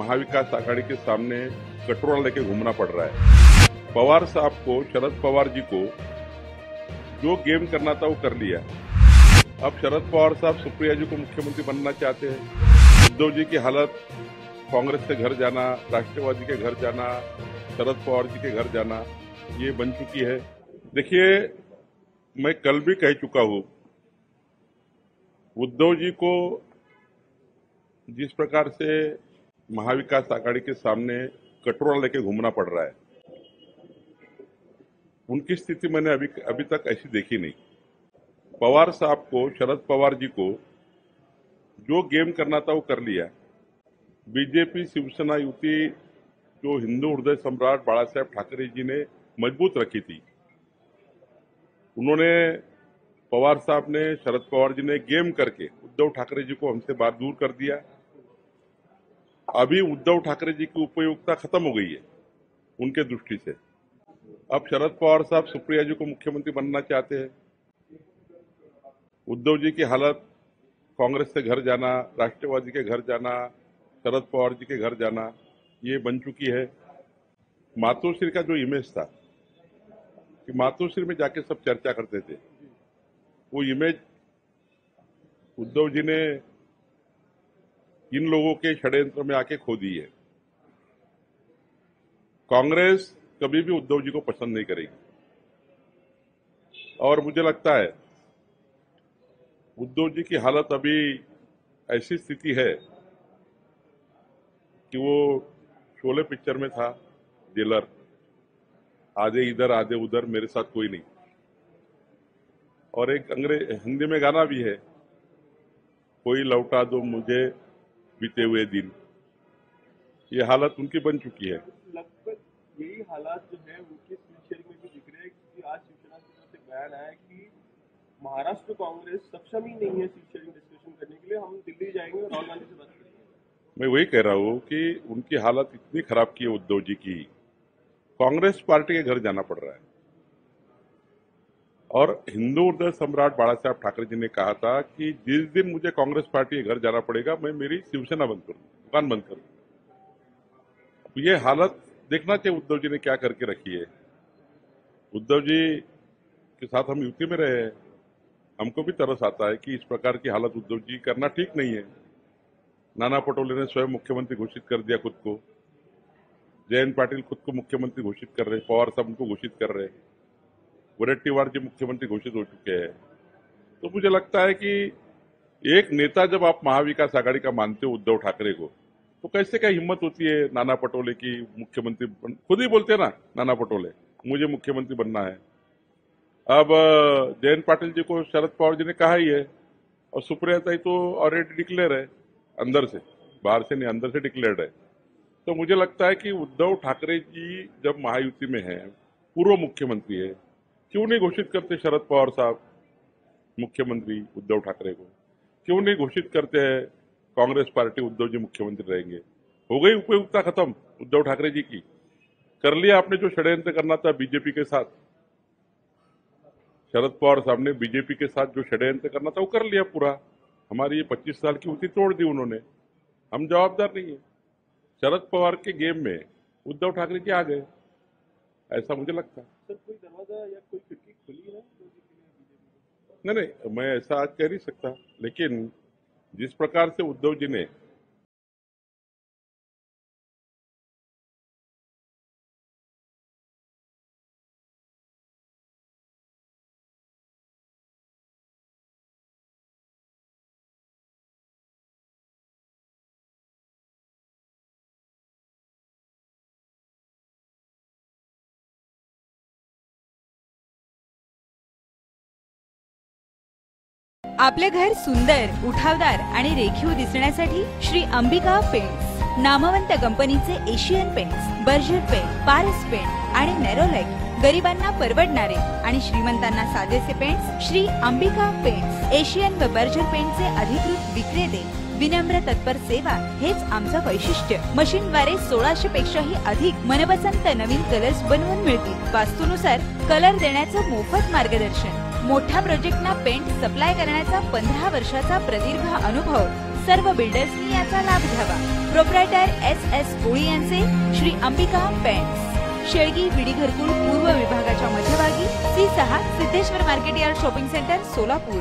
महाविकास आघाड़ी के सामने कटोरा लेके घूमना पड़ रहा है। पवार साहब को, शरद पवार जी को जो गेम करना था वो कर लिया। अब शरद पवार साहब सुप्रिया जी को मुख्यमंत्री बनना चाहते हैं। उद्धव जी की हालत, कांग्रेस के घर जाना, राष्ट्रवादी के घर जाना, शरद पवार जी के घर जाना, ये बन चुकी है। देखिए, मैं कल भी कह चुका हूं, उद्धव जी को जिस प्रकार से महाविकास आघाड़ी के सामने कटोरा लेके घूमना पड़ रहा है, उनकी स्थिति मैंने अभी तक ऐसी देखी नहीं। पवार साहब को, शरद पवार जी को जो गेम करना था वो कर लिया। बीजेपी शिवसेना युति जो हिंदू हृदय सम्राट बाला साहेब ठाकरे जी ने मजबूत रखी थी, उन्होंने, पवार साहब ने, शरद पवार जी ने गेम करके उद्धव ठाकरे जी को हमसे बात दूर कर दिया। अभी उद्धव ठाकरे जी की उपयोगिता खत्म हो गई है उनके दृष्टि से। अब शरद पवार साहब सुप्रिया जी को मुख्यमंत्री बनना चाहते हैं। उद्धव जी की हालत, कांग्रेस से घर जाना, राष्ट्रवादी के घर जाना, शरद पवार जी के घर जाना, ये बन चुकी है। मातोश्री का जो इमेज था कि मातोश्री में जाके सब चर्चा करते थे, वो इमेज उद्धव जी ने इन लोगों के षड्यंत्र में आके खो दी है। कांग्रेस कभी भी उद्धव जी को पसंद नहीं करेगी और मुझे लगता है उद्धव जी की हालत अभी ऐसी स्थिति है कि वो शोले पिक्चर में था, जेलर, आधे इधर आधे उधर, मेरे साथ कोई नहीं। और एक हिंदी में गाना भी है, कोई लौटा दो मुझे बीते हुए दिन। ये हालत उनकी बन चुकी है। लगभग यही हालात जो है उनके सीट में भी दिख रहे हैं, क्योंकि आज शिवसेना की तरफ से बयान आया कि महाराष्ट्र कांग्रेस सक्षम ही नहीं है सीट शेयरिंग डिस्कशन करने के लिए, हम दिल्ली जाएंगे और राहुल गांधी से बात करेंगे। मैं वही कह रहा हूं कि उनकी हालत इतनी खराब की है उद्धव जी की, कांग्रेस पार्टी के घर जाना पड़ रहा है। और हिंदू हृदय सम्राट बाला साहेब ठाकरे जी ने कहा था कि जिस दिन मुझे कांग्रेस पार्टी के घर जाना पड़ेगा, मैं मेरी शिवसेना बंद करूं, दुकान बंद करूं। ये हालत देखना चाहिए उद्धव जी ने क्या करके रखी है। उद्धव जी के साथ हम यूपी में रहे हैं, हमको भी तरस आता है कि इस प्रकार की हालत उद्धव जी करना ठीक नहीं है। नाना पटोले ने स्वयं मुख्यमंत्री घोषित कर दिया खुद को, जयंत पाटिल खुद को मुख्यमंत्री घोषित कर रहे, पवार साहब उनको घोषित कर रहे, वडेट्टीवार जी मुख्यमंत्री घोषित हो चुके हैं। तो मुझे लगता है कि एक नेता जब आप महाविकास आघाड़ी का मानते हो उद्धव ठाकरे को, तो कैसे क्या हिम्मत होती है नाना पटोले की मुख्यमंत्री, खुद ही बोलते हैं ना नाना पटोले, मुझे मुख्यमंत्री बनना है। अब जयंत पाटिल जी को शरद पवार जी ने कहा ही है, और सुप्रिया ताई तो ऑलरेडी डिक्लेयर है, अंदर से, बाहर से नहीं, अंदर से डिक्लेयर्ड है। तो मुझे लगता है कि उद्धव ठाकरे जी जब महायुति में है, पूर्व मुख्यमंत्री है, क्यों नहीं घोषित करते शरद पवार साहब मुख्यमंत्री उद्धव ठाकरे को? क्यों नहीं घोषित करते हैं कांग्रेस पार्टी उद्धव जी मुख्यमंत्री रहेंगे? हो गई उपयुक्तता खत्म उद्धव ठाकरे जी की। कर लिया आपने जो षड्यंत्र करना था बीजेपी के साथ, शरद पवार साहब ने बीजेपी के साथ जो षड्यंत्र करना था वो कर लिया पूरा। हमारी ये 25 साल की युति तोड़ दी उन्होंने, हम जवाबदार नहीं है। शरद पवार के गेम में उद्धव ठाकरे जी आ गए, ऐसा मुझे लगता है। सर, कोई दरवाजा या कोई खिड़की खुली है? नहीं, मैं ऐसा आज कह नहीं सकता, लेकिन जिस प्रकार से उद्धव जी ने आपले घर सुंदर, उठावदार आणि रेखीव दिसण्यासाठी श्री अंबिका पेंट्स, नामवंत कंपनीचे Asian paints, Berger paint, Paras paint आणि नेरोलॅक, गरिबांना परवडणारे आणि श्रीमंतांना साधेसे paints Shri Ambika paints, Asian व बर्जर पेंटचे अधिकृत विक्रेते, विनम्र तत्पर सेवा हेच आमचं वैशिष्ट्य। मशीनद्वारे 1600 पेक्षाही अधिक मनपसंत नवीन कलर्स बनवून मिळतील। वास्तूनुसार कलर देण्याचं मोफत मार्गदर्शन। मोठ्या प्रोजेक्टना पेंट सप्लाय करण्याचा 15 वर्षाचा प्रदीर्घ अनुभव सर्व बिल्डर्सनी याचा लाभ घ्यावा। प्रोप्रायटर SS कोळी यांचे श्री अंबिका पेंट्स, शेळगी विडी घरकुल पूर्व विभागाच्या मध्यभागी C6 Siddheshwar market yard shopping centre Solapur.